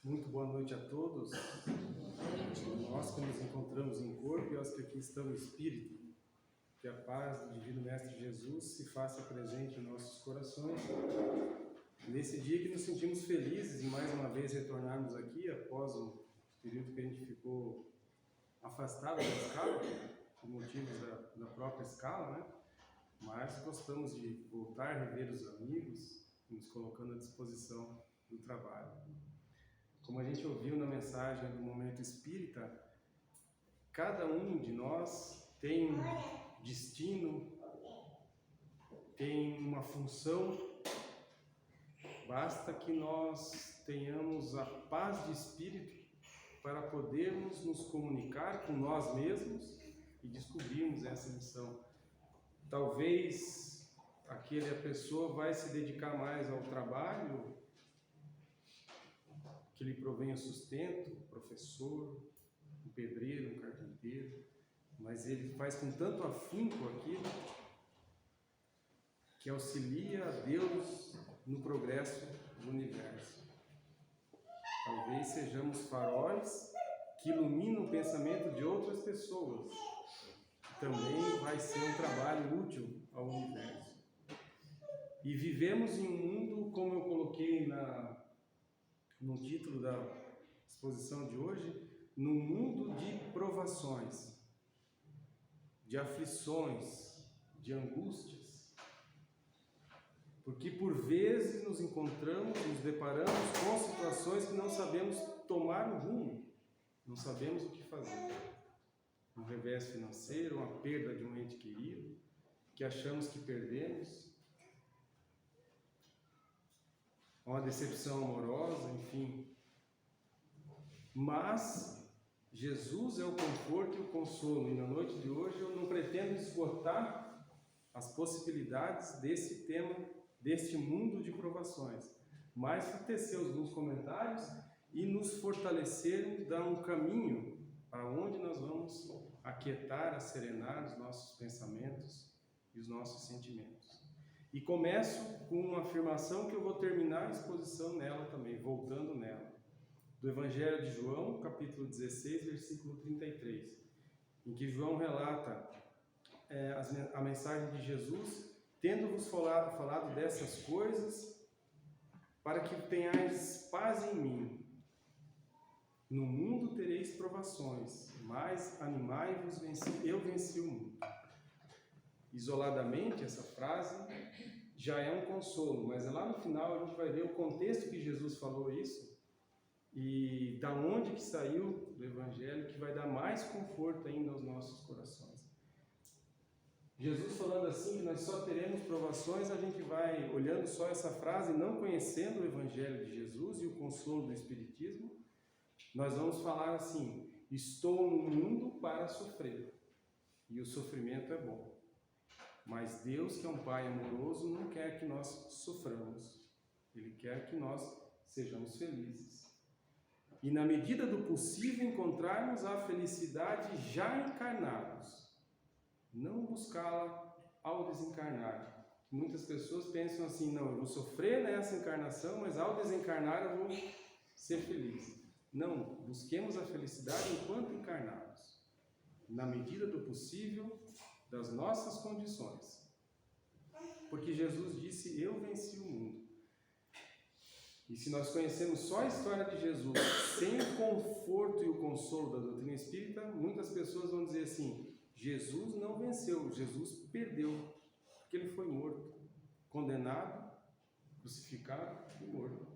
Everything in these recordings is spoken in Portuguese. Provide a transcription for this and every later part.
Muito boa noite a todos. Nós que nos encontramos em corpo e aos que aqui estão em espírito. Que a paz do Divino Mestre Jesus se faça presente em nossos corações. Nesse dia que nos sentimos felizes em mais uma vez retornarmos aqui, após o período que a gente ficou afastado da escala, por motivos da própria escala, né? Mas gostamos de voltar a rever os amigos, nos colocando à disposição do trabalho. Como a gente ouviu na mensagem do Momento Espírita, cada um de nós tem um destino, tem uma função, basta que nós tenhamos a paz de espírito para podermos nos comunicar com nós mesmos e descobrirmos essa missão. Talvez a pessoa vai se dedicar mais ao trabalho que lhe provém o sustento, o professor, um pedreiro, um carpinteiro, mas ele faz com tanto afinco aquilo que auxilia a Deus no progresso do universo. Talvez sejamos faróis que iluminam o pensamento de outras pessoas. Também vai ser um trabalho útil ao universo. E vivemos em um mundo, como eu coloquei no título da exposição de hoje, num mundo de provações, de aflições, de angústias, porque por vezes nos encontramos, nos deparamos com situações que não sabemos tomar o rumo, não sabemos o que fazer. Um revés financeiro, uma perda de um ente querido, que achamos que perdemos, uma decepção amorosa, enfim. Mas Jesus é o conforto e o consolo, e na noite de hoje eu não pretendo esgotar as possibilidades desse tema, deste mundo de provações, mas tecer alguns comentários e nos fortalecer, dar um caminho para onde nós vamos aquietar, serenar os nossos pensamentos e os nossos sentimentos. E começo com uma afirmação que eu vou terminar a exposição nela também, voltando nela, do Evangelho de João, capítulo 16, versículo 33, em que João relata a mensagem de Jesus, tendo-vos falado dessas coisas, para que tenhais paz em mim. No mundo tereis provações, mas animai-vos, eu venci o mundo. Isoladamente, essa frase já é um consolo, mas lá no final a gente vai ver o contexto que Jesus falou isso e da onde que saiu do Evangelho, que vai dar mais conforto ainda aos nossos corações. Jesus falando assim, que nós só teremos provações, a gente vai olhando só essa frase, não conhecendo o Evangelho de Jesus e o consolo do Espiritismo, nós vamos falar assim: estou no mundo para sofrer, e o sofrimento é bom. Mas Deus, que é um Pai amoroso, não quer que nós soframos. Ele quer que nós sejamos felizes. E na medida do possível encontrarmos a felicidade já encarnados, não buscá-la ao desencarnar. Muitas pessoas pensam assim: não, eu vou sofrer nessa encarnação, mas ao desencarnar eu vou ser feliz. Não, busquemos a felicidade enquanto encarnados, na medida do possível, das nossas condições. Porque Jesus disse: eu venci o mundo. E se nós conhecemos só a história de Jesus, sem o conforto e o consolo da doutrina espírita, muitas pessoas vão dizer assim: Jesus não venceu, Jesus perdeu, porque ele foi morto, condenado, crucificado e morto.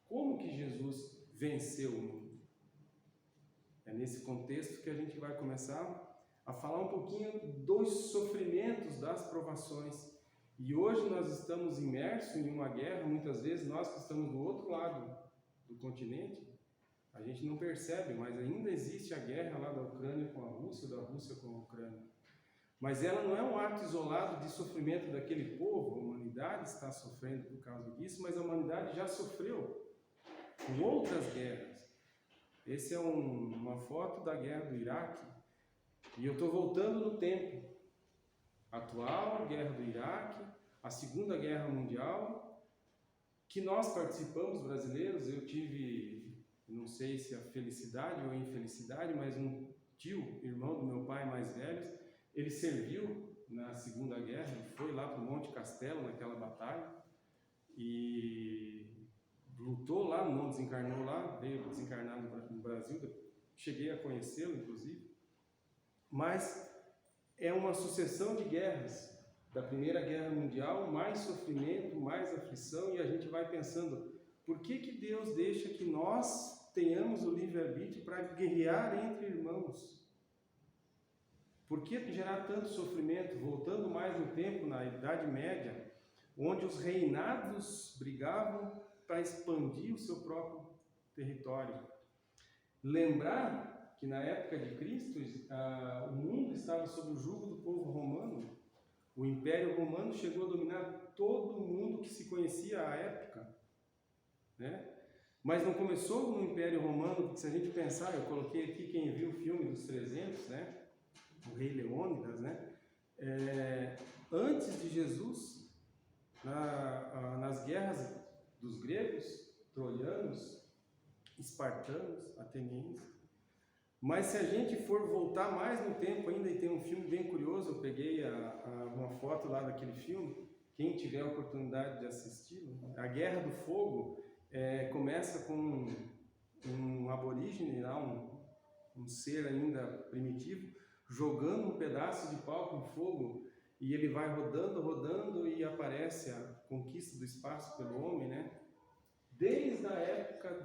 Como que Jesus venceu o mundo? É nesse contexto que a gente vai começar a falar um pouquinho dos sofrimentos, das provações. E hoje nós estamos imersos em uma guerra, muitas vezes nós que estamos do outro lado do continente, a gente não percebe, mas ainda existe a guerra lá da Ucrânia com a Rússia, da Rússia com a Ucrânia. Mas ela não é um ato isolado de sofrimento daquele povo, a humanidade está sofrendo por causa disso, mas a humanidade já sofreu com outras guerras. Essa é uma foto da guerra do Iraque, e eu estou voltando no tempo atual, a guerra do Iraque, a Segunda Guerra Mundial, que nós participamos, brasileiros. Eu tive não sei se a felicidade ou a infelicidade, mas um tio, irmão do meu pai mais velho, ele serviu na Segunda Guerra, ele foi lá para o Monte Castelo naquela batalha e lutou lá, não desencarnou lá, veio desencarnar no Brasil, cheguei a conhecê-lo inclusive, mas é uma sucessão de guerras. Da Primeira Guerra Mundial, mais sofrimento, mais aflição, e a gente vai pensando, por que que Deus deixa que nós tenhamos o livre-arbítrio para guerrear entre irmãos? Por que gerar tanto sofrimento? Voltando mais no tempo, na Idade Média, onde os reinados brigavam para expandir o seu próprio território. Lembrar que na época de Cristo, o mundo estava sob o jugo do povo romano. O Império Romano chegou a dominar todo mundo que se conhecia à época, né? Mas não começou no Império Romano, porque se a gente pensar, eu coloquei aqui quem viu o filme dos 300, né? O Rei Leônidas, né? Antes de Jesus, nas guerras dos gregos, troianos, espartanos, atenienses. Mas se a gente for voltar mais no tempo ainda, e tem um filme bem curioso, eu peguei uma foto lá daquele filme, quem tiver a oportunidade de assistir, a Guerra do Fogo começa com um aborígene, lá, um ser ainda primitivo, jogando um pedaço de pau com fogo, e ele vai rodando, rodando, e aparece a conquista do espaço pelo homem, né? Desde a época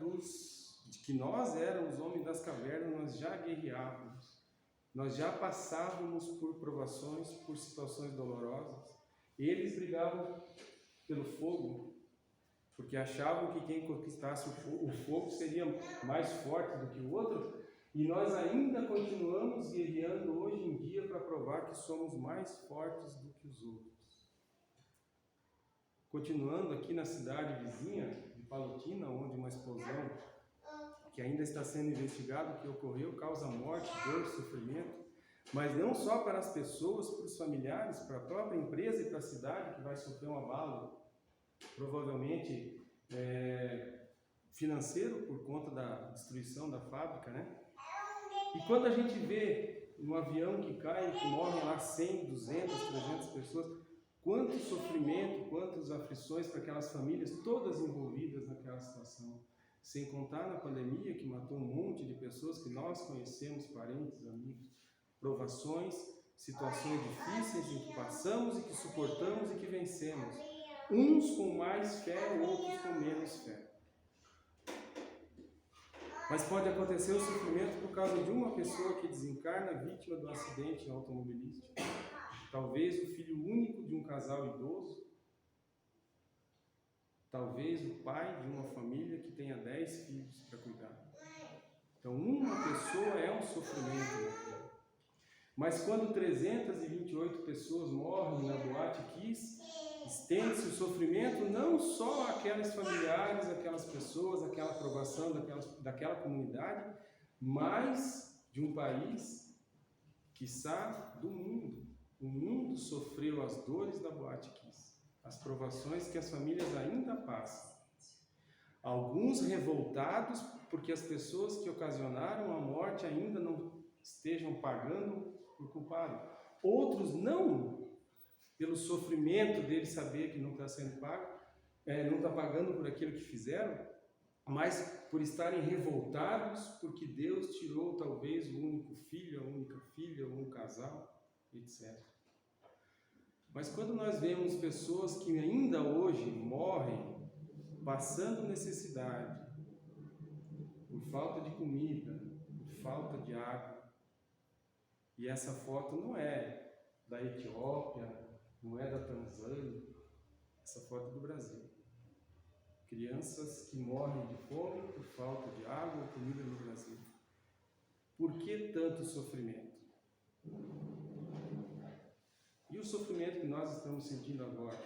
de que nós éramos homens das cavernas, nós já guerreávamos, nós já passávamos por provações, por situações dolorosas. Eles brigavam pelo fogo, porque achavam que quem conquistasse o fogo seria mais forte do que o outro, e nós ainda continuamos guerreando hoje em dia para provar que somos mais fortes do que os outros. Continuando aqui na cidade vizinha de Palotina, onde uma explosão que ainda está sendo investigado, o que ocorreu, causa morte, dor, sofrimento, mas não só para as pessoas, para os familiares, para a própria empresa e para a cidade que vai sofrer um abalo, provavelmente financeiro, por conta da destruição da fábrica, né? E quando a gente vê um avião que cai, que morrem lá 100, 200, 300 pessoas, quanto sofrimento, quantas aflições para aquelas famílias, todas envolvidas naquela situação. Sem contar na pandemia, que matou um monte de pessoas que nós conhecemos, parentes, amigos, provações, situações difíceis em que passamos e que suportamos e que vencemos. Uns com mais fé, outros com menos fé. Mas pode acontecer o sofrimento por causa de uma pessoa que desencarna vítima de um acidente automobilístico. Talvez o filho único de um casal idoso. Talvez o pai de uma família que tenha 10 filhos para cuidar. Então, uma pessoa é um sofrimento. Mas quando 328 pessoas morrem na Boate Kiss, estende-se o sofrimento não só àqueles familiares, aquelas pessoas, aquela aprovação daquela comunidade, mas de um país, quiçá do mundo. O mundo sofreu as dores da Boate Kiss, as provações que as famílias ainda passam. Alguns revoltados porque as pessoas que ocasionaram a morte ainda não estejam pagando por culpado. Outros não, pelo sofrimento deles saber que não está sendo pago, não está pagando por aquilo que fizeram, mas por estarem revoltados porque Deus tirou talvez o único filho, a única filha, ou um casal, etc. Mas quando nós vemos pessoas que ainda hoje morrem passando necessidade, por falta de comida, por falta de água, e essa foto não é da Etiópia, não é da Tanzânia, essa foto é do Brasil. Crianças que morrem de fome por falta de água ou comida no Brasil. Por que tanto sofrimento? E o sofrimento que nós estamos sentindo agora?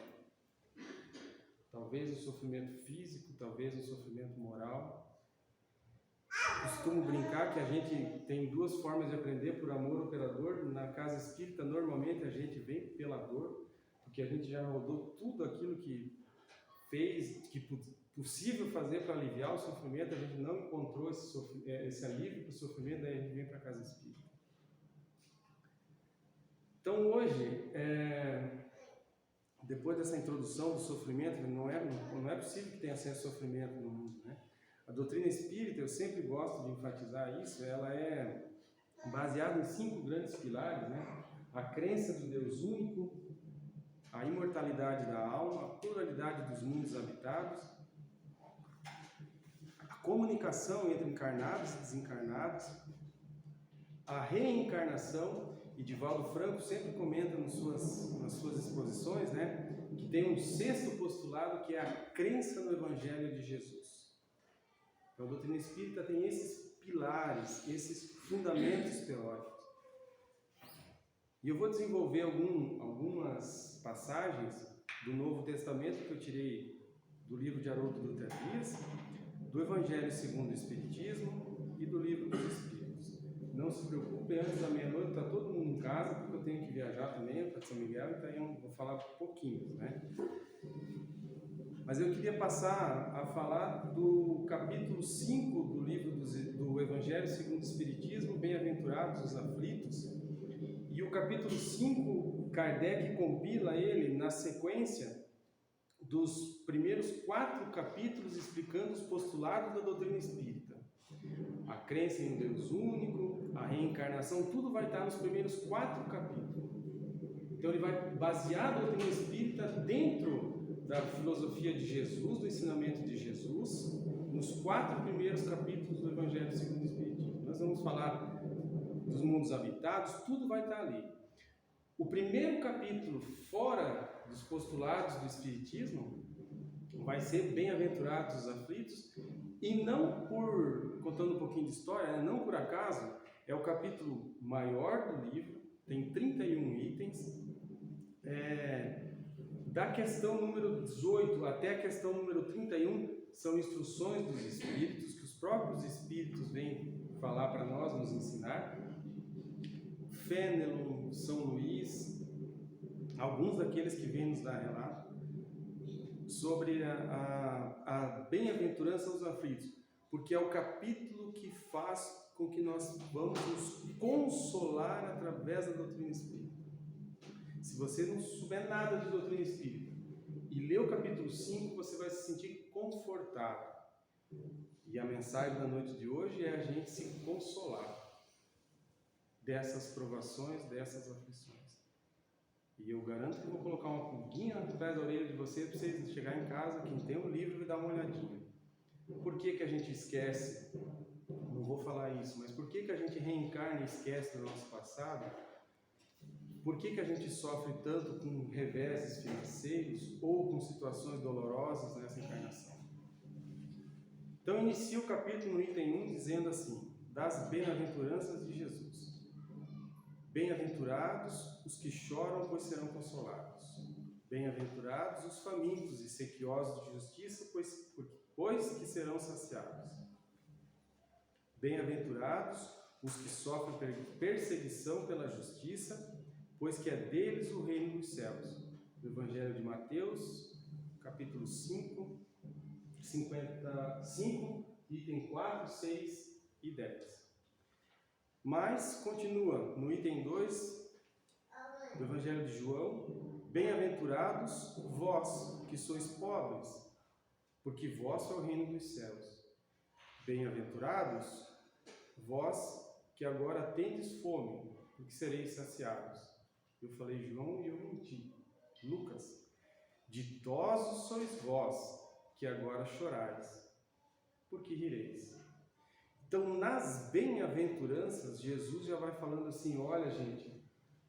Talvez o sofrimento físico, talvez o sofrimento moral. Costumo brincar que a gente tem duas formas de aprender, por amor ou pela dor. Na casa espírita, normalmente a gente vem pela dor, porque a gente já rodou tudo aquilo que fez, que possível fazer para aliviar o sofrimento, a gente não encontrou esse alívio para o sofrimento, daí a gente vem para a casa espírita. Então hoje, depois dessa introdução do sofrimento, não é possível que tenha sem sofrimento no mundo, né? A doutrina espírita, eu sempre gosto de enfatizar isso, ela é baseada em 5 grandes pilares, né? A crença do Deus único, a imortalidade da alma, a pluralidade dos mundos habitados, a comunicação entre encarnados e desencarnados, a reencarnação, e Divaldo Franco sempre comenta nas suas exposições, né, que tem um 6º postulado, que é a crença no Evangelho de Jesus. Então, a doutrina espírita tem esses pilares, esses fundamentos teóricos. E eu vou desenvolver algumas passagens do Novo Testamento que eu tirei do livro de Haroldo Dutra Dias, do Evangelho segundo o Espiritismo e do Livro dos Espíritos. Não se preocupe, antes da meia-noite está todo mundo em casa, porque eu tenho que viajar também para São Miguel, então eu vou falar pouquinhos, né? Mas eu queria passar a falar do capítulo 5 do livro do Evangelho segundo o Espiritismo, Bem-aventurados os aflitos. E o capítulo 5, Kardec compila ele na sequência dos primeiros 4 capítulos explicando os postulados da doutrina espírita. A crença em um Deus único, a reencarnação, tudo vai estar nos primeiros 4 capítulos. Então ele vai basear a doutrina espírita dentro da filosofia de Jesus, do ensinamento de Jesus, nos 4 primeiros capítulos do Evangelho segundo o Espiritismo. Nós vamos falar dos mundos habitados, tudo vai estar ali. O primeiro capítulo, fora dos postulados do Espiritismo, vai ser Bem-aventurados os aflitos, e não contando um pouquinho de história, não por acaso, é o capítulo maior do livro, tem 31 itens, da questão número 18 até a questão número 31, são instruções dos espíritos, que os próprios espíritos vêm falar para nós, nos ensinar. Fénelon, São Luís, alguns daqueles que vêm nos dar relato, sobre a bem-aventurança aos aflitos, porque é o capítulo que faz com que nós vamos nos consolar através da doutrina espírita. Se você não souber nada de doutrina espírita e ler o capítulo 5, você vai se sentir confortável. E a mensagem da noite de hoje é a gente se consolar dessas provações, dessas aflições. E eu garanto que vou colocar uma pulguinha atrás da orelha de vocês para vocês chegar em casa, quem tem um livro, e dar uma olhadinha. Por que a gente esquece? Não vou falar isso, mas por que a gente reencarna e esquece do nosso passado? Por que a gente sofre tanto com reveses financeiros ou com situações dolorosas nessa encarnação? Então, inicia o capítulo no item 1 dizendo assim: das bem-aventuranças de Jesus. Bem-aventurados os que choram, pois serão consolados. Bem-aventurados os famintos e sequiosos de justiça, pois que serão saciados. Bem-aventurados os que sofrem perseguição pela justiça, pois que é deles o reino dos céus. Do Evangelho de Mateus, capítulo 5, 55, item 4, 6 e 10. Mas continua no item 2 do Evangelho de João: bem-aventurados vós que sois pobres, porque vosso é o reino dos céus. Bem-aventurados vós que agora tendes fome, porque sereis saciados. Eu falei João e eu menti. Lucas: ditosos sois vós que agora chorais, porque rireis. Então, nas bem-aventuranças, Jesus já vai falando assim: olha, gente,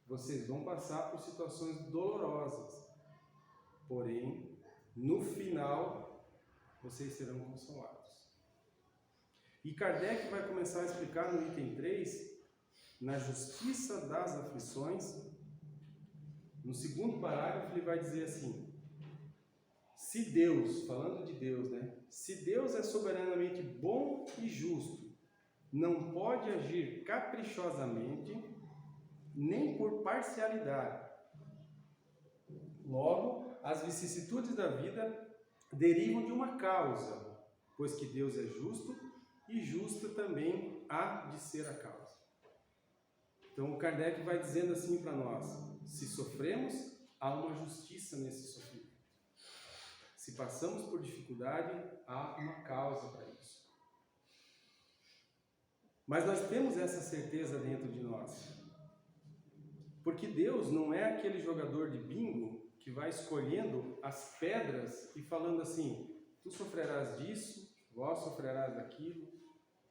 vocês vão passar por situações dolorosas, porém, no final, vocês serão consolados. E Kardec vai começar a explicar no item 3, na justiça das aflições. No segundo parágrafo, ele vai dizer assim: se Deus, falando de Deus, né? Se Deus é soberanamente bom e justo, não pode agir caprichosamente, nem por parcialidade. Logo, as vicissitudes da vida derivam de uma causa, pois que Deus é justo e justa também há de ser a causa. Então o Kardec vai dizendo assim para nós: se sofremos, há uma justiça nesse sofrimento. Se passamos por dificuldade, há uma causa para isso. Mas nós temos essa certeza dentro de nós. Porque Deus não é aquele jogador de bingo que vai escolhendo as pedras e falando assim: tu sofrerás disso, vós sofrerás daquilo,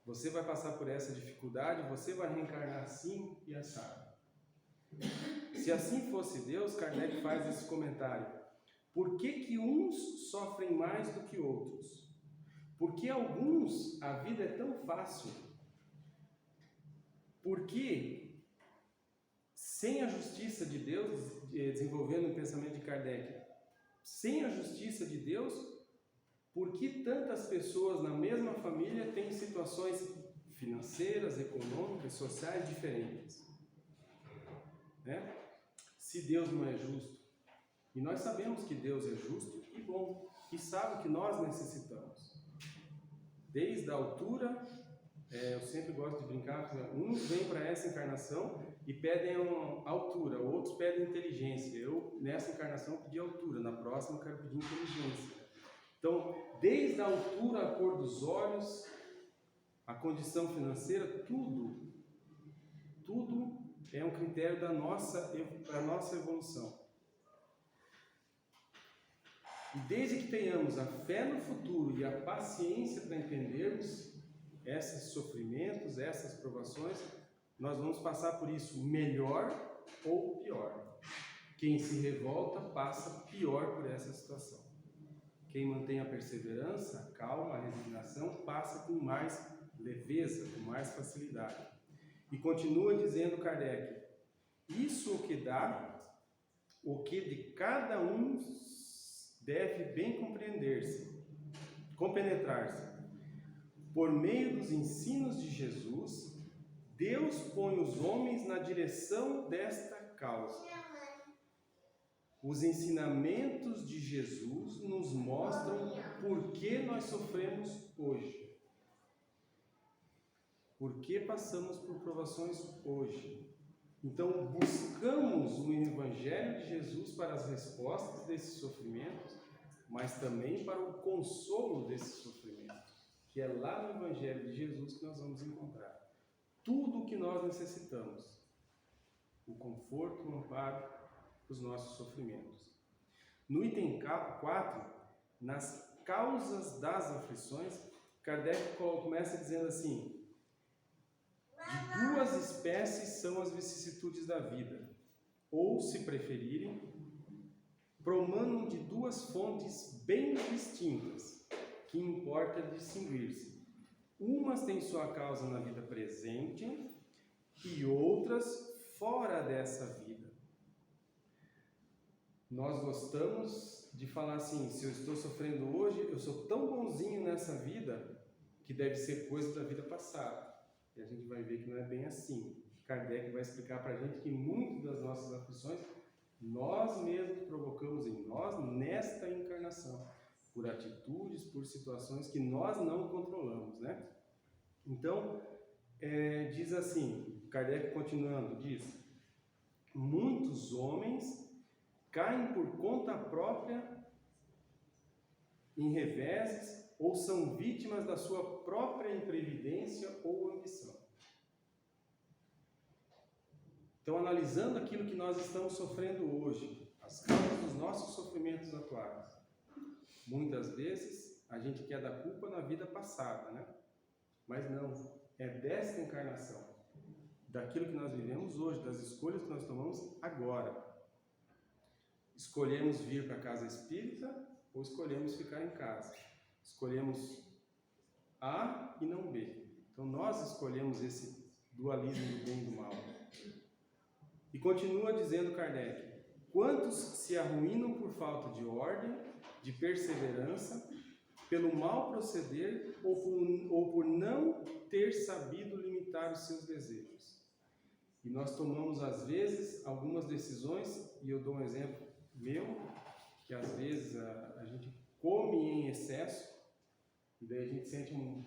você vai passar por essa dificuldade, você vai reencarnar assim e assado. Se assim fosse Deus, Kardec faz esse comentário: por que uns sofrem mais do que outros? Porque alguns a vida é tão fácil? Porque sem a justiça de Deus, desenvolvendo o pensamento de Kardec, sem a justiça de Deus, por que tantas pessoas na mesma família têm situações financeiras, econômicas, sociais diferentes? Né? Se Deus não é justo, e nós sabemos que Deus é justo e bom, e sabe o que nós necessitamos. Desde a altura, eu sempre gosto de brincar, uns vêm para essa encarnação e pedem altura, outros pedem inteligência. Eu, nessa encarnação, pedi altura, na próxima eu quero pedir inteligência. Então, desde a altura, a cor dos olhos, a condição financeira, tudo é um critério da nossa evolução. E desde que tenhamos a fé no futuro e a paciência para entendermos esses sofrimentos, essas provações, nós vamos passar por isso melhor ou pior. Quem se revolta passa pior por essa situação. Quem mantém a perseverança, a calma, a resignação, passa com mais leveza, com mais facilidade. E continua dizendo Kardec: isso o que dá, o que de cada um deve bem compenetrar-se. Por meio dos ensinos de Jesus, Deus põe os homens na direção desta causa. Os ensinamentos de Jesus nos mostram por que nós sofremos hoje. Por que passamos por provações hoje? Então, buscamos no Evangelho de Jesus para as respostas desses sofrimentos, mas também para o consolo desses sofrimentos, que é lá no Evangelho de Jesus que nós vamos encontrar tudo o que nós necessitamos, o conforto, o amparo dos nossos sofrimentos. No item 4, nas causas das aflições, Kardec começa dizendo assim: de duas espécies são as vicissitudes da vida, ou, se preferirem, promanam de duas fontes bem distintas, que importa distinguir-se. Umas têm sua causa na vida presente e outras fora dessa vida. Nós gostamos de falar assim: se eu estou sofrendo hoje, eu sou tão bonzinho nessa vida que deve ser coisa da vida passada. E a gente vai ver que não é bem assim. Kardec vai explicar para a gente que muitas das nossas aflições nós mesmos provocamos em nós nesta encarnação, por atitudes, por situações que nós não controlamos, né? Então, diz assim, Kardec continuando, diz: muitos homens caem por conta própria em reveses ou são vítimas da sua própria imprevidência ou ambição. Então, analisando aquilo que nós estamos sofrendo hoje, as causas dos nossos sofrimentos atuais, muitas vezes a gente quer dar culpa na vida passada, né? Mas não, é desta encarnação, daquilo que nós vivemos hoje, das escolhas que nós tomamos agora. Escolhemos vir para a casa espírita ou escolhemos ficar em casa. Escolhemos A e não B. Então nós escolhemos esse dualismo do bem e do mal. E continua dizendo Kardec: quantos se arruinam por falta de ordem, de perseverança, pelo mal proceder ou por não ter sabido limitar os seus desejos. E nós tomamos às vezes algumas decisões, e eu dou um exemplo meu, que às vezes a gente come em excesso, e daí a gente sente um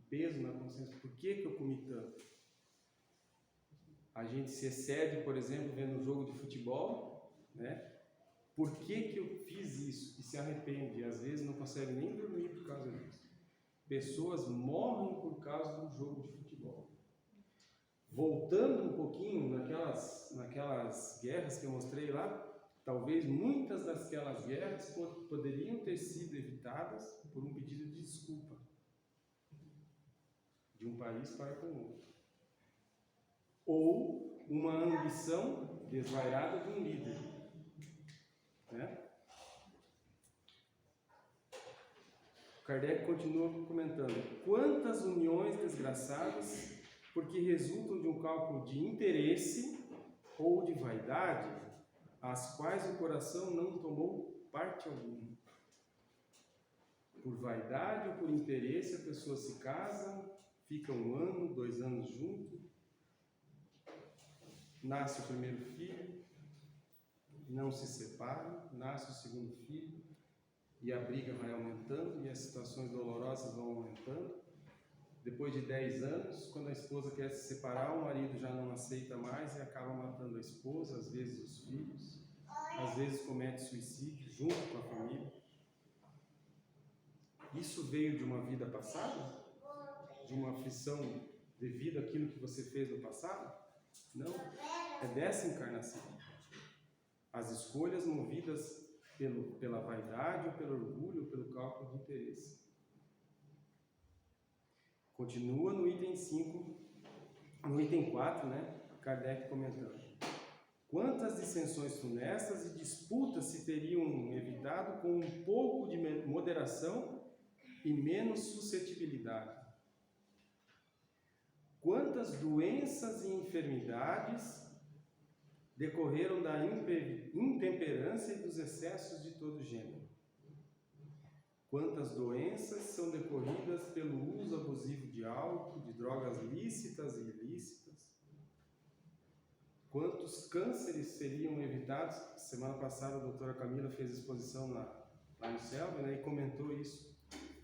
peso na consciência. Por que eu comi tanto? A gente se excede, por exemplo, vendo um jogo de futebol, né? Por que eu fiz isso? E se arrepende, e às vezes não consegue nem dormir por causa disso. Pessoas morrem por causa de um jogo de futebol. Voltando um pouquinho naquelas guerras que eu mostrei lá, talvez muitas daquelas guerras poderiam ter sido evitadas por um pedido de desculpa de um país para com o outro. Ou uma ambição desvairada de um líder, né? Kardec continua comentando: quantas uniões desgraçadas, porque resultam de um cálculo de interesse ou de vaidade, às quais o coração não tomou parte alguma. Por vaidade ou por interesse, a pessoa se casa, fica 1 ano, 2 anos junto, nasce o primeiro filho, não se separa, nasce o segundo filho, e a briga vai aumentando, e as situações dolorosas vão aumentando. Depois de 10 anos, quando a esposa quer se separar, o marido já não aceita mais e acaba matando a esposa, às vezes os filhos, às vezes comete suicídio junto com a família. Isso veio de uma vida passada? De uma aflição devido àquilo que você fez no passado? Não, é dessa encarnação. As escolhas movidas pela vaidade, ou pelo orgulho, ou pelo cálculo de interesse. Continua no item 5, no item 4, né? Kardec comentando: quantas dissensões funestas e disputas se teriam evitado com um pouco de moderação e menos suscetibilidade? Quantas doenças e enfermidades decorreram da intemperância e dos excessos de todo gênero? Quantas doenças são decorridas pelo uso abusivo de álcool, de drogas lícitas e ilícitas? Quantos cânceres seriam evitados? Semana passada a doutora Camila fez exposição lá no Selva, né, e comentou isso,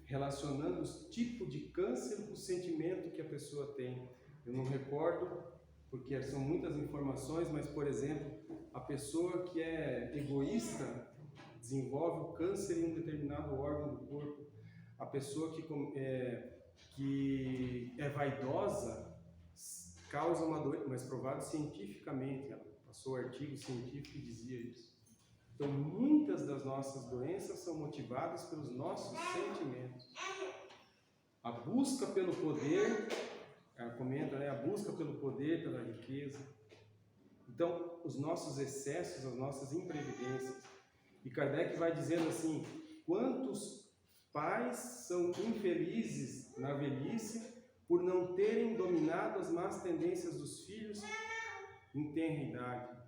relacionando os tipos de câncer com o sentimento que a pessoa tem. Eu não recordo, porque são muitas informações, mas, por exemplo, a pessoa que é egoísta desenvolve o câncer em um determinado órgão do corpo. A pessoa que é vaidosa causa uma doença, mas provado cientificamente, ela passou artigo científico que dizia isso. Então, muitas das nossas doenças são motivadas pelos nossos sentimentos. A busca pelo poder, ela comenta, né? A busca pelo poder, pela riqueza. Então, os nossos excessos, as nossas imprevidências. E Kardec vai dizendo assim: quantos pais são infelizes na velhice por não terem dominado as más tendências dos filhos em tenra idade.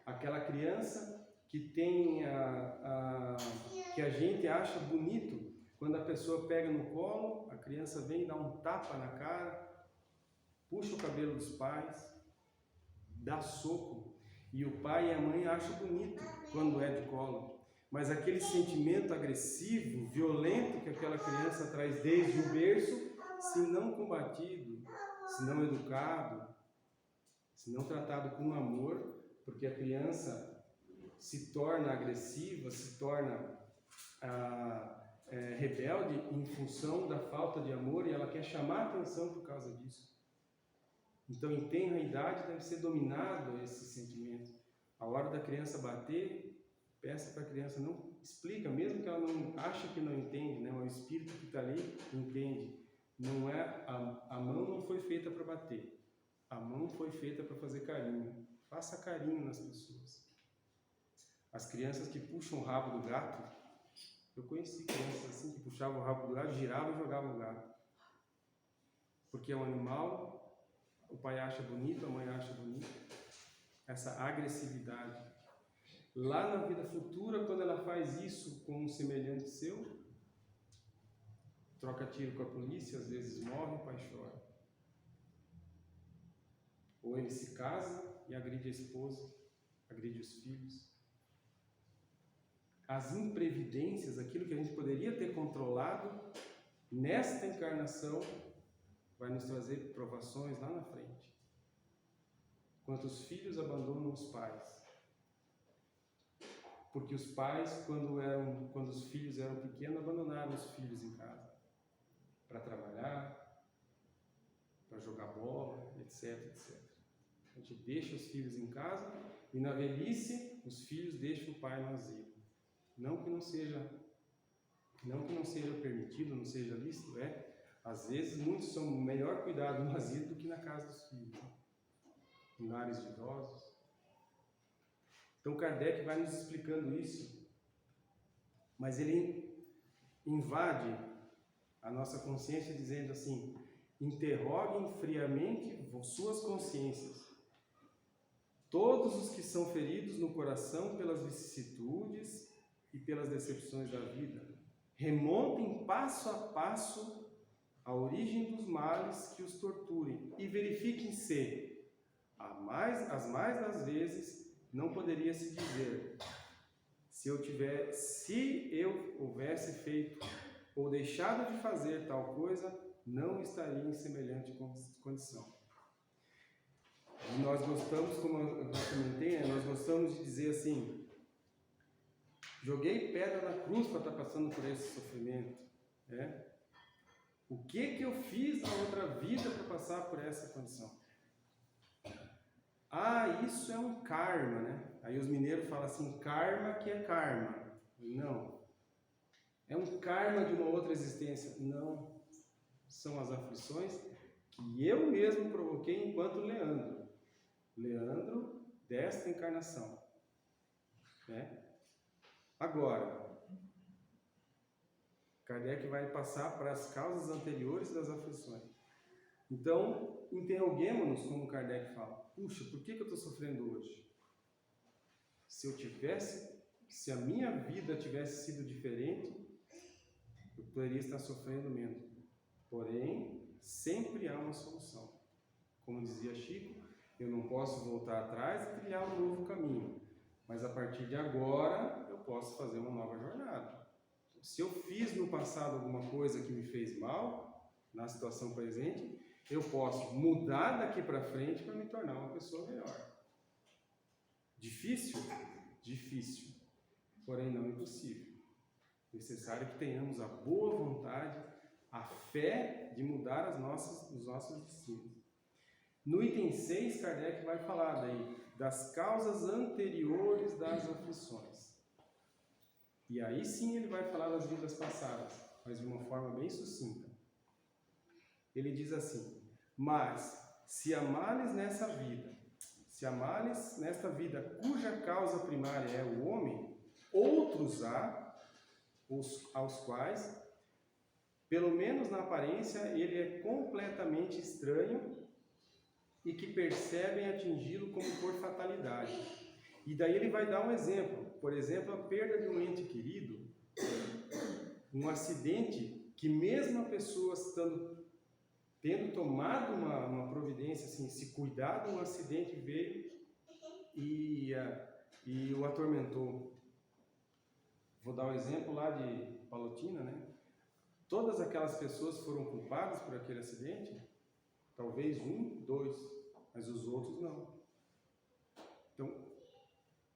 Aquela criança que tem que a gente acha bonito, quando a pessoa pega no colo, a criança vem e dá um tapa na cara, puxa o cabelo dos pais, dá soco, e o pai e a mãe acham bonito quando é de colo. Mas aquele sentimento agressivo, violento que aquela criança traz desde o berço, se não combatido, se não educado, se não tratado com amor, porque a criança se torna agressiva, se torna rebelde em função da falta de amor, e ela quer chamar a atenção por causa disso. Então, em tenra idade, deve ser dominado esse sentimento. A hora da criança bater, peça para a criança, não explica, mesmo que ela não ache que não entende, né? O espírito que está ali entende. Não é, a mão não foi feita para bater, a mão foi feita para fazer carinho. Faça carinho nas pessoas. As crianças que puxam o rabo do gato, eu conheci crianças assim que puxavam o rabo do gato, giravam e jogavam o gato. Porque é um animal, o pai acha bonito, a mãe acha bonito. Essa agressividade. Lá na vida futura, quando ela faz isso com um semelhante seu, troca tiro com a polícia, às vezes morre, o pai chora. Ou ele se casa e agride a esposa, agride os filhos. as imprevidências, aquilo que a gente poderia ter controlado nesta encarnação, vai nos trazer provações lá na frente. Quantos filhos abandonam os pais? Porque os pais, quando os filhos eram pequenos, abandonaram os filhos em casa para trabalhar, para jogar bola, etc, etc. A gente deixa os filhos em casa e na velhice os filhos deixam o pai no asilo. Não que não seja permitido, não seja lícito, às vezes muitos são melhor cuidados no asilo do que na casa dos filhos, em lares de idosos. Então Kardec vai nos explicando isso, mas ele invade a nossa consciência dizendo assim: interroguem friamente suas consciências. Todos os que são feridos no coração pelas vicissitudes e pelas decepções da vida, remontem passo a passo a origem dos males que os torturem e verifiquem se, as mais das vezes, não poderia se dizer: se eu houvesse feito ou deixado de fazer tal coisa, não estaria em semelhante condição. E nós gostamos, como eu comentei, nós gostamos de dizer assim: joguei pedra na cruz para estar passando por esse sofrimento. O que eu fiz na outra vida para passar por essa condição? Isso é um karma, né? Aí os mineiros falam assim: karma que é karma. Não. É um karma de uma outra existência. Não. São as aflições que eu mesmo provoquei enquanto Leandro. Leandro desta encarnação. Agora, Kardec vai passar para as causas anteriores das aflições. Então, interroguemos-nos, como Kardec fala: puxa, por que eu estou sofrendo hoje? Se a minha vida tivesse sido diferente, eu poderia estar sofrendo menos. Porém, sempre há uma solução. Como dizia Chico, eu não posso voltar atrás e trilhar um novo caminho, mas a partir de agora eu posso fazer uma nova jornada. Se eu fiz no passado alguma coisa que me fez mal, na situação presente, eu posso mudar daqui para frente para me tornar uma pessoa melhor. Difícil? Difícil. Porém, não impossível. Necessário que tenhamos a boa vontade, a fé de mudar os nossos destinos. No item 6, Kardec vai falar daí das causas anteriores das aflições. E aí sim ele vai falar das vidas passadas, mas de uma forma bem sucinta. Ele diz assim: mas se há males nesta vida cuja causa primária é o homem, outros há, aos quais, pelo menos na aparência, ele é completamente estranho e que percebem atingi-lo como por fatalidade. E daí ele vai dar um exemplo. Por exemplo, a perda de um ente querido, um acidente que mesmo a pessoa tendo tomado uma providência, assim, se cuidado, um acidente veio e o atormentou. Vou dar um exemplo lá de Palotina, né? Todas aquelas pessoas foram culpadas por aquele acidente? Talvez 1, 2, mas os outros não. Então,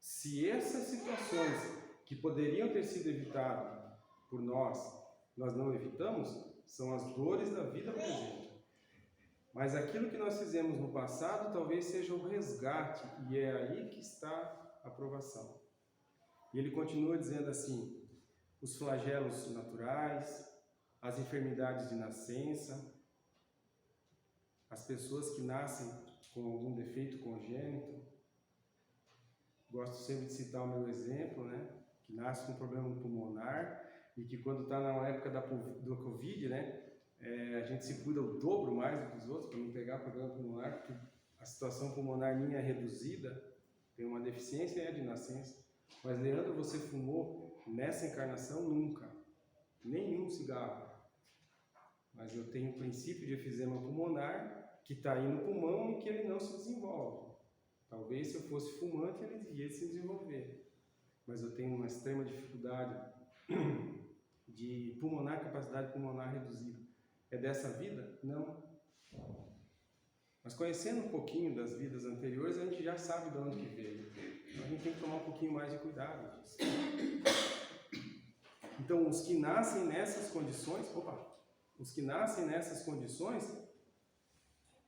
se essas situações que poderiam ter sido evitadas por nós não evitamos, são as dores da vida presente. Mas aquilo que nós fizemos no passado talvez seja o resgate, e é aí que está a provação. E ele continua dizendo assim: os flagelos naturais, as enfermidades de nascença, as pessoas que nascem com algum defeito congênito. Gosto sempre de citar o meu exemplo, né? Que nasce com problema pulmonar e que quando está na época do Covid, né? A gente se cuida o dobro mais do que os outros para não pegar problema pulmonar, porque a situação pulmonar minha é reduzida, tem uma deficiência de nascença. Mas, Leandro, você fumou nessa encarnação? Nunca. Nenhum cigarro. Mas eu tenho um princípio de efisema pulmonar que está aí no pulmão e que ele não se desenvolve. Talvez se eu fosse fumante ele ia se desenvolver. mas eu tenho uma extrema dificuldade de capacidade pulmonar reduzida. É dessa vida? Não. Mas conhecendo um pouquinho das vidas anteriores, a gente já sabe de onde que veio. Então, a gente tem que tomar um pouquinho mais de cuidado disso. Então, os que nascem nessas condições,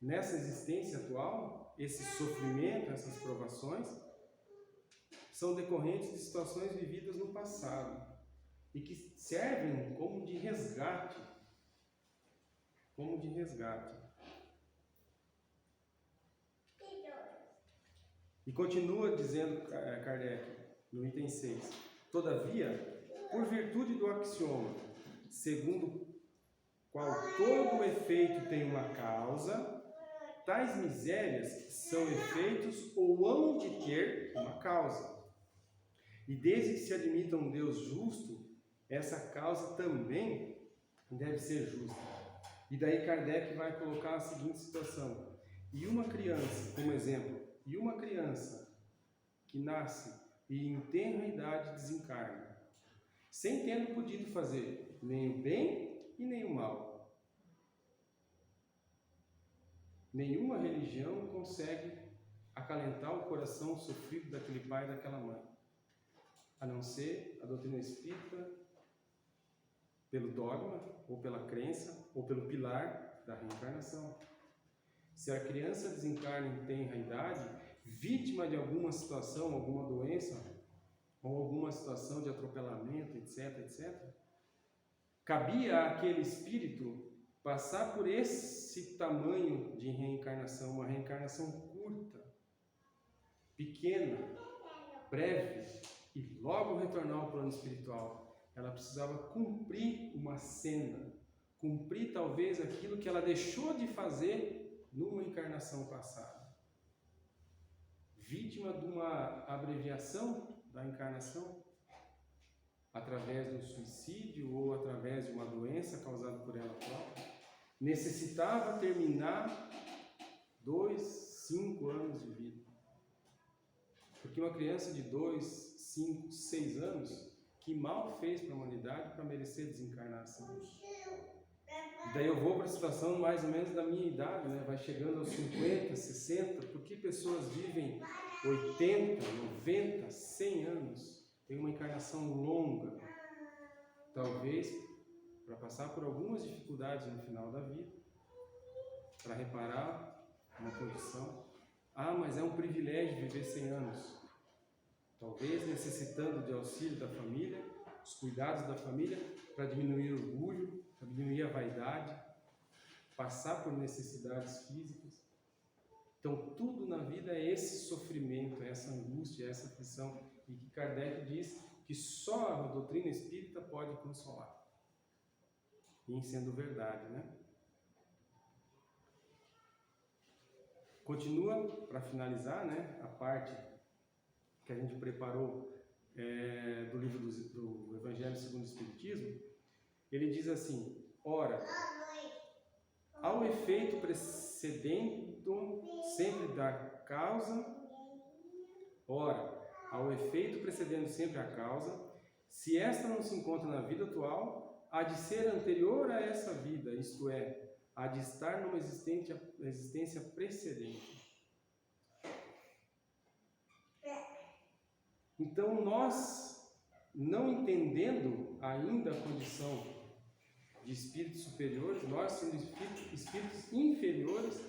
nessa existência atual, esse sofrimento, essas provações, são decorrentes de situações vividas no passado e que servem como de resgate. E continua dizendo Kardec, no item 6, todavia, por virtude do axioma, segundo qual todo efeito tem uma causa, tais misérias são efeitos ou hão de ter uma causa. E desde que se admita um Deus justo, essa causa também deve ser justa. E daí Kardec vai colocar a seguinte situação. E uma criança, como exemplo, que nasce e em tenra idade desencarna, sem tendo podido fazer nem o bem e nem o mal. Nenhuma religião consegue acalentar o coração sofrido daquele pai e daquela mãe, a não ser a doutrina espírita, pelo dogma, ou pela crença, ou pelo pilar da reencarnação. Se a criança desencarna em tenra idade, vítima de alguma situação, alguma doença, ou alguma situação de atropelamento, etc., cabia àquele espírito passar por esse tamanho de reencarnação, uma reencarnação curta, pequena, breve, e logo retornar ao plano espiritual. Ela precisava cumprir uma senda, cumprir talvez aquilo que ela deixou de fazer numa encarnação passada. Vítima de uma abreviação da encarnação, através do suicídio ou através de uma doença causada por ela própria, necessitava terminar 2, 5 anos de vida. Porque uma criança de 2, 5, 6 anos, que mal fez para a humanidade para merecer desencarnação? Daí eu vou para a situação mais ou menos da minha idade, né? Vai chegando aos 50, 60, porque pessoas vivem 80, 90, 100 anos, tem uma encarnação longa, talvez para passar por algumas dificuldades no final da vida, para reparar uma condição. Mas é um privilégio viver 100 anos. Talvez necessitando de auxílio da família, os cuidados da família, para diminuir o orgulho, para diminuir a vaidade, passar por necessidades físicas. Então, tudo na vida é esse sofrimento, é essa angústia, é essa aflição, e que Kardec diz que só a doutrina espírita pode consolar. E em sendo verdade, né? Continua, para finalizar, né, a parte que a gente preparou do livro do Evangelho segundo o Espiritismo. Ele diz assim: ora, ao efeito precedendo sempre da causa, a causa, se esta não se encontra na vida atual, há de ser anterior a essa vida, isto é, há de estar numa existência precedente. Então, nós, não entendendo ainda a condição de espíritos superiores, nós sendo espíritos inferiores,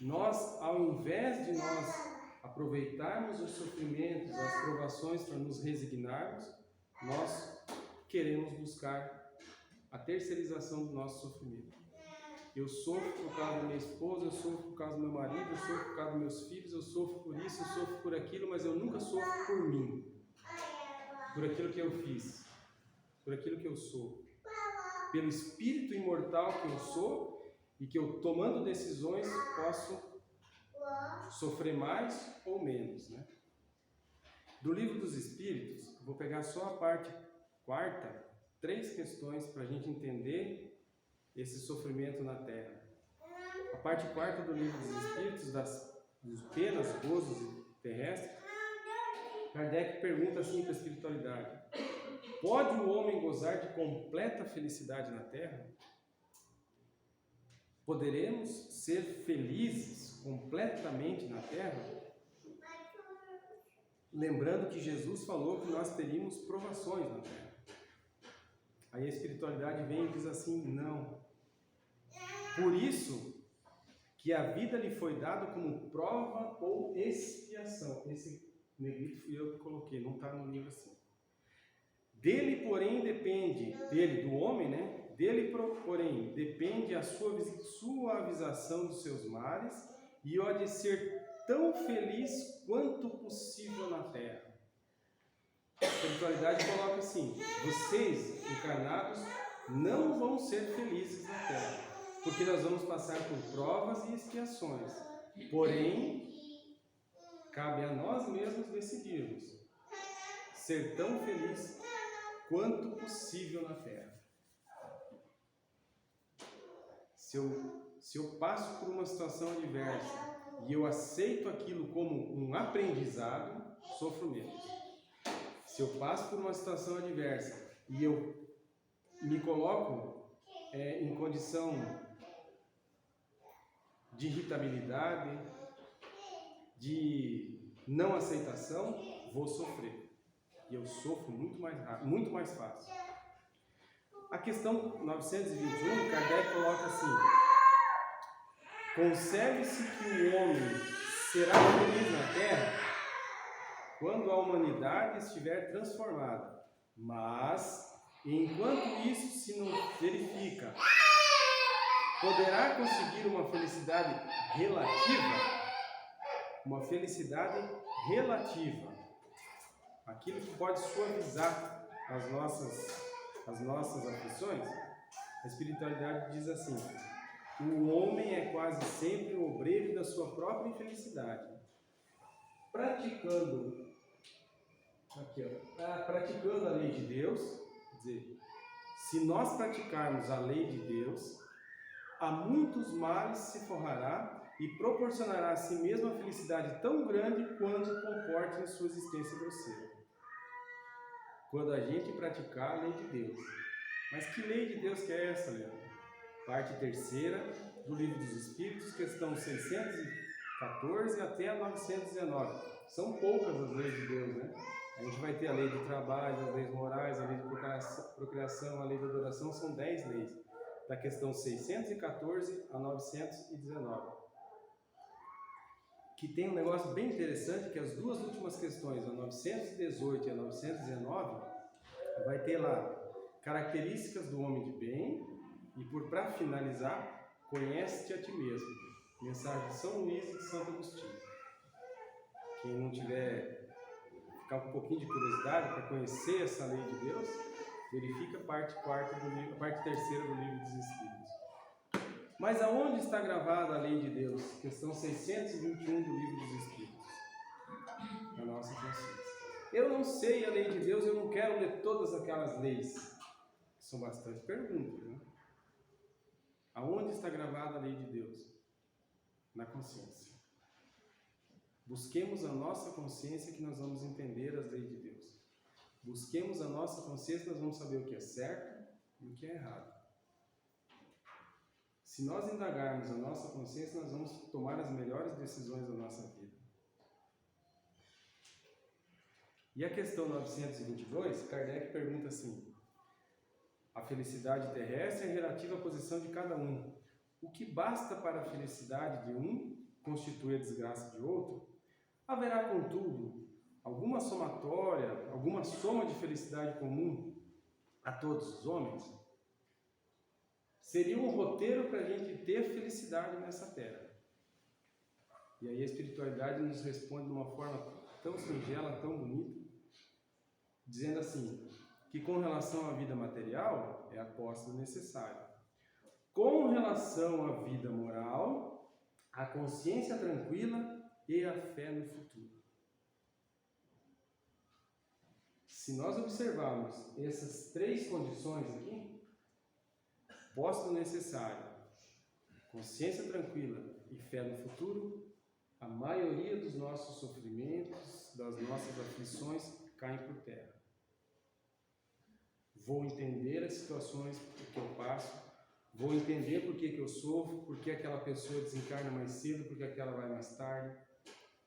nós, ao invés de nós aproveitarmos os sofrimentos, as provações para nos resignarmos, nós queremos buscar a terceirização do nosso sofrimento. Eu sofro por causa da minha esposa, eu sofro por causa do meu marido, eu sofro por causa dos meus filhos, eu sofro por isso, eu sofro por aquilo, mas eu nunca sofro por mim, por aquilo que eu fiz, por aquilo que eu sou, pelo espírito imortal que eu sou, e que eu, tomando decisões, posso sofrer mais ou menos, né? Do Livro dos Espíritos, vou pegar só a parte quarta, 3 questões para a gente entender esse sofrimento na Terra. A parte quarta do Livro dos Espíritos, dos penas, gozos terrestres, Kardec pergunta assim para a espiritualidade: pode o homem gozar de completa felicidade na Terra? Poderemos ser felizes completamente na Terra? Lembrando que Jesus falou que nós teríamos provações na Terra. Aí a espiritualidade vem e diz assim: não. Por isso que a vida lhe foi dada como prova ou expiação. Esse negrito fui eu que coloquei, não está no livro assim. Dele, porém, depende, do homem, né? Dele, porém, depende a suavização dos seus males e o de ser tão feliz quanto possível na Terra. A espiritualidade coloca assim: vocês, encarnados, não vão ser felizes na Terra, porque nós vamos passar por provas e expiações. Porém, cabe a nós mesmos decidirmos ser tão feliz quanto possível na Terra. Se eu passo por uma situação adversa e eu aceito aquilo como um aprendizado, sofro menos. Se eu passo por uma situação adversa e eu me coloco em condição de irritabilidade, de não aceitação, vou sofrer. E eu sofro muito mais rápido, muito mais fácil. A questão 921, Kardec coloca assim: concebe-se que o homem será feliz na Terra quando a humanidade estiver transformada, mas enquanto isso se não verifica, poderá conseguir uma felicidade relativa? Uma felicidade relativa, aquilo que pode suavizar as nossas aflições. A espiritualidade diz assim: o homem é quase sempre o obreiro da sua própria infelicidade. Praticando a lei de Deus, quer dizer, se nós praticarmos a lei de Deus, a muitos males se forrará e proporcionará a si mesmo a felicidade tão grande quanto comporte em sua existência grosseira. Quando a gente praticar a lei de Deus. Mas que lei de Deus que é essa, Leandro? Parte 3ª do Livro dos Espíritos, questão 614 até a 919. São poucas as leis de Deus, né? A gente vai ter a lei do trabalho, as leis morais, a lei de procriação, a lei da adoração, são 10 leis. Da questão 614 a 919. Que tem um negócio bem interessante, que as duas últimas questões, a 918 e a 919, vai ter lá características do homem de bem e, para finalizar, conhece-te a ti mesmo. Mensagem de São Luís e de Santo Agostinho. Quem não tiver, ficar com um pouquinho de curiosidade para conhecer essa lei de Deus, verifica a parte 3ª do Livro dos Espíritos. Mas aonde está gravada a lei de Deus? Questão 621 do Livro dos Espíritos. Na nossa consciência. Eu não sei a lei de Deus, eu não quero ler todas aquelas leis. São bastante perguntas, né? Aonde está gravada a lei de Deus? Na consciência. Busquemos a nossa consciência que nós vamos entender as leis de Deus. Busquemos a nossa consciência, nós vamos saber o que é certo e o que é errado. Se nós indagarmos a nossa consciência, nós vamos tomar as melhores decisões da nossa vida. E a questão 922, Kardec pergunta assim: a felicidade terrestre é relativa à posição de cada um. O que basta para a felicidade de um constitui a desgraça de outro? Haverá, contudo, alguma somatória, alguma soma de felicidade comum a todos os homens? Seria um roteiro para a gente ter felicidade nessa terra. E aí a espiritualidade nos responde de uma forma tão singela, tão bonita, dizendo assim, que com relação à vida material, é a posse do necessário. Com relação à vida moral, a consciência tranquila e a fé no futuro. Se nós observarmos essas 3 condições aqui, posse do necessário, consciência tranquila e fé no futuro, a maioria dos nossos sofrimentos, das nossas aflições, caem por terra. Vou entender as situações que eu passo, vou entender por que eu sofro, por que aquela pessoa desencarna mais cedo, por que aquela vai mais tarde,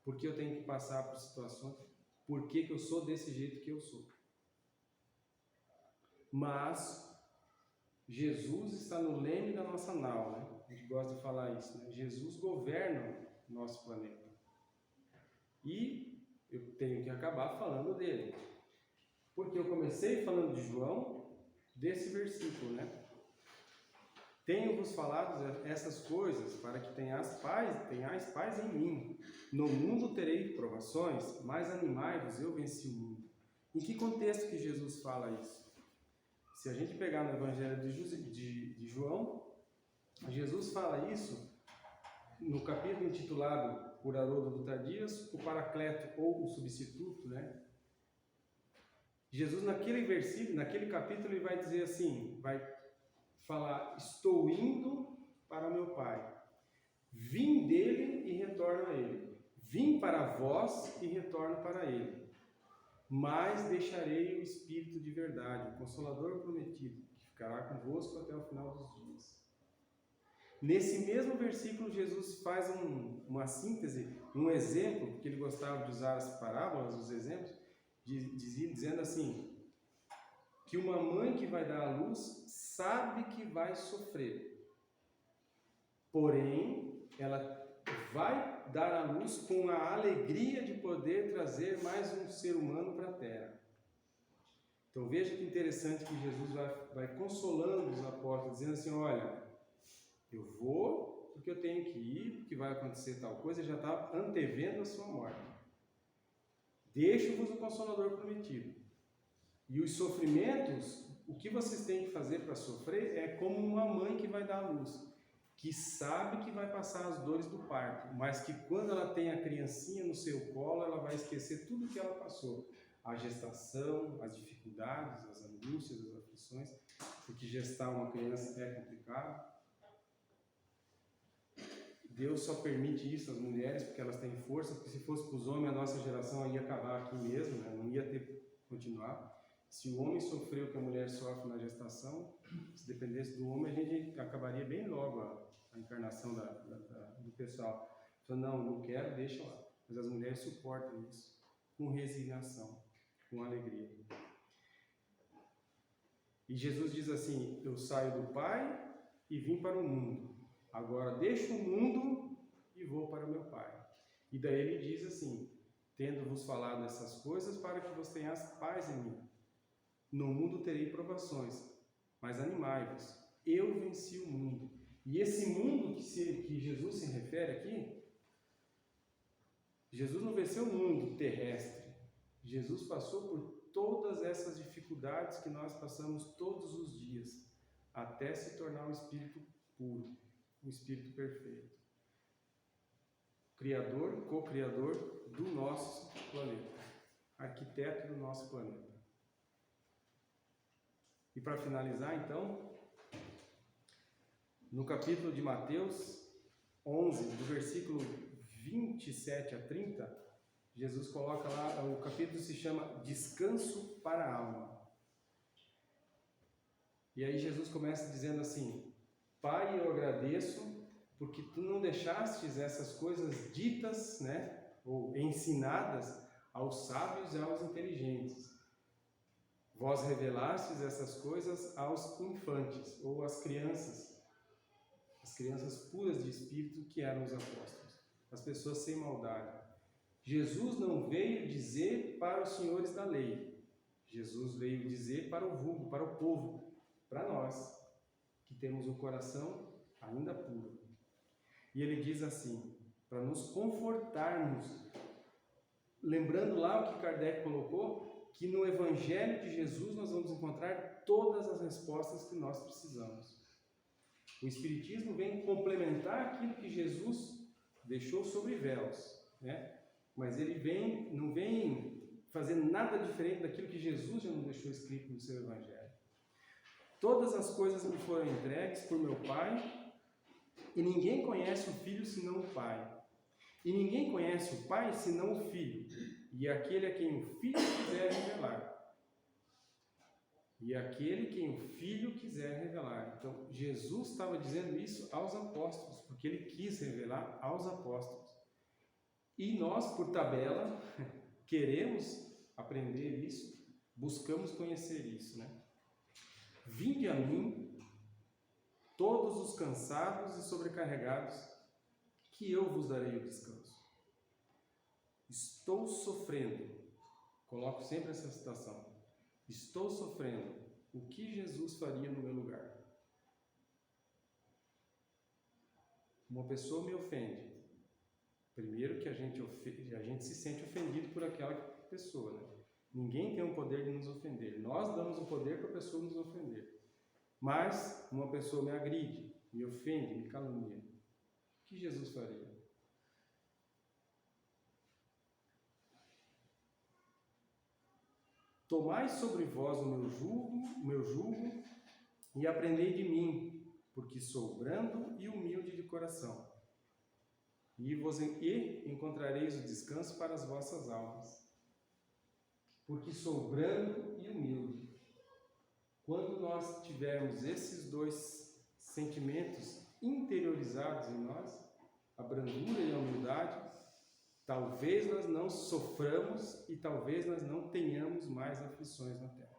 por que eu tenho que passar por situações, por que eu sou desse jeito que eu sou. Mas Jesus está no leme da nossa nau, né? A gente gosta de falar isso, né? Jesus governa o nosso planeta. E eu tenho que acabar falando dele. Porque eu comecei falando de João, desse versículo, né? Tenho-vos falado essas coisas para que tenhais paz em mim. No mundo terei provações, mas animai-vos, eu venci o mundo. Em que contexto que Jesus fala isso? Se a gente pegar no Evangelho de João, Jesus fala isso no capítulo intitulado Por Haroldo Dutra Dias, o Paracleto ou o Substituto, né? Jesus naquele versículo, naquele capítulo, ele vai dizer assim, vai falar, estou indo para meu Pai, vim dele e retorno a ele, vim para vós e retorno para ele. Mas deixarei o Espírito de verdade, o Consolador prometido, que ficará convosco até o final dos dias. Nesse mesmo versículo, Jesus faz uma síntese, um exemplo, porque ele gostava de usar as parábolas, os exemplos, dizendo assim, que uma mãe que vai dar à luz sabe que vai sofrer, porém, ela vai dar à luz com a alegria de poder trazer mais um ser humano para a Terra. Então veja que interessante que Jesus vai consolando os apóstolos, dizendo assim, olha, eu vou porque eu tenho que ir, porque vai acontecer tal coisa, já está antevendo a sua morte. Deixo-vos o Consolador prometido. E os sofrimentos, o que vocês têm que fazer para sofrer é como uma mãe que vai dar à luz, que sabe que vai passar as dores do parto, mas que quando ela tem a criancinha no seu colo, ela vai esquecer tudo que ela passou. A gestação, as dificuldades, as angústias, as aflições, porque gestar uma criança é complicado. Deus só permite isso às mulheres porque elas têm força, porque se fosse para os homens, a nossa geração ia acabar aqui mesmo, né? Não ia ter continuar. Se o homem sofreu o que a mulher sofre na gestação, se dependesse do homem, a gente acabaria bem logo a encarnação do pessoal. Então, não quero, deixa lá. Mas as mulheres suportam isso com resignação, com alegria. E Jesus diz assim, eu saio do Pai e vim para o mundo. Agora deixo o mundo e vou para o meu Pai. E daí ele diz assim, tendo-vos falado essas coisas para que vos tenhais paz em mim. No mundo terei provações, mas animai-vos, eu venci o mundo. E esse mundo que Jesus se refere aqui, Jesus não venceu o mundo terrestre. Jesus passou por todas essas dificuldades que nós passamos todos os dias, até se tornar um espírito puro, um espírito perfeito. Criador, co-criador do nosso planeta, arquiteto do nosso planeta. E para finalizar, então, no capítulo de Mateus 11, do versículo 27 a 30, Jesus coloca lá, o capítulo se chama Descanso para a Alma. E aí Jesus começa dizendo assim, Pai, eu agradeço porque tu não deixastes essas coisas ditas, né, ou ensinadas aos sábios e aos inteligentes. Vós revelastes essas coisas aos infantes, ou às crianças, as crianças puras de espírito que eram os apóstolos, as pessoas sem maldade. Jesus não veio dizer para os senhores da lei, Jesus veio dizer para o vulgo, para o povo, para nós, que temos um coração ainda puro. E ele diz assim, para nos confortarmos, lembrando lá o que Kardec colocou, que no Evangelho de Jesus nós vamos encontrar todas as respostas que nós precisamos. O Espiritismo vem complementar aquilo que Jesus deixou sobre véus, né? Mas ele não vem fazer nada diferente daquilo que Jesus já não deixou escrito no seu Evangelho. Todas as coisas me foram entregues por meu Pai, e ninguém conhece o Filho senão o Pai. E ninguém conhece o Pai senão o Filho, e aquele a quem o Filho quiser revelar. E aquele quem o Filho quiser revelar. Então, Jesus estava dizendo isso aos apóstolos, porque ele quis revelar aos apóstolos. E nós, por tabela, queremos aprender isso, buscamos conhecer isso, né? Vinde a mim, todos os cansados e sobrecarregados, que eu vos darei o descanso. Estou sofrendo, coloco sempre essa citação, estou sofrendo, o que Jesus faria no meu lugar? Uma pessoa me ofende. Primeiro que a gente se sente ofendido por aquela pessoa, né? Ninguém tem o poder de nos ofender. Nós damos o poder para a pessoa nos ofender. Mas uma pessoa me agride, me ofende, me calunia. O que Jesus faria? Tomai sobre vós o meu jugo e aprendei de mim, porque sou brando e humilde de coração. E encontrareis o descanso para as vossas almas. Porque sou brando e humilde. Quando nós tivermos esses dois sentimentos interiorizados em nós, a brandura e a humildade, talvez nós não soframos e talvez nós não tenhamos mais aflições na terra.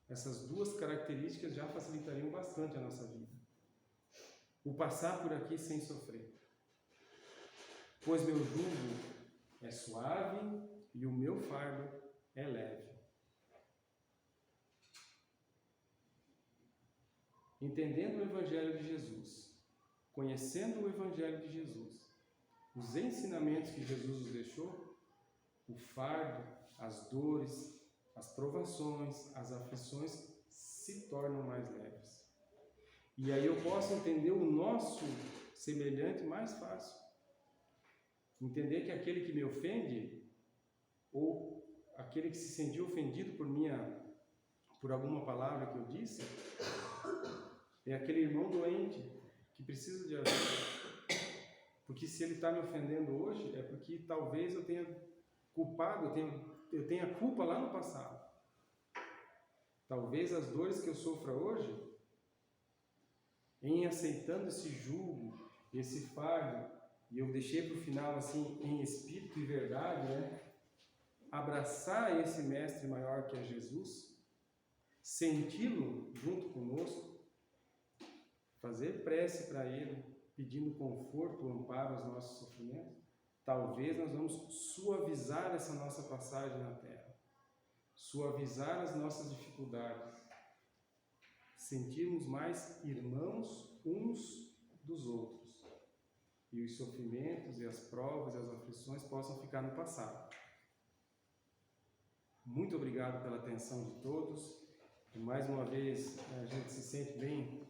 Essas duas características já facilitariam bastante a nossa vida. O passar por aqui sem sofrer. Pois meu jugo é suave e o meu fardo é leve. Entendendo o Evangelho de Jesus, conhecendo o Evangelho de Jesus, os ensinamentos que Jesus nos deixou, o fardo, as dores, as provações, as aflições se tornam mais leves. E aí eu posso entender o nosso semelhante mais fácil. Entender que aquele que me ofende, ou aquele que se sentiu ofendido por alguma palavra que eu disse, é aquele irmão doente que precisa de ajuda. Porque se ele está me ofendendo hoje, é porque talvez eu tenha culpado, eu tenha culpa lá no passado. Talvez as dores que eu sofra hoje, em aceitando esse jugo, esse fardo, e eu deixei para o final assim, em espírito e verdade, né? Abraçar esse mestre maior que é Jesus, senti-lo junto conosco, fazer prece para ele, pedindo conforto, amparo aos nossos sofrimentos, talvez nós vamos suavizar essa nossa passagem na terra, suavizar as nossas dificuldades, sentirmos mais irmãos uns dos outros, e os sofrimentos e as provas e as aflições possam ficar no passado. Muito obrigado pela atenção de todos. E mais uma vez a gente se sente bem,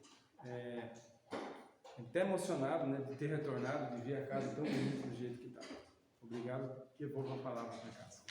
até emocionado, né, de ter retornado, de ver a casa tão bonita do jeito que está. Obrigado, que eu vou com a palavra para casa.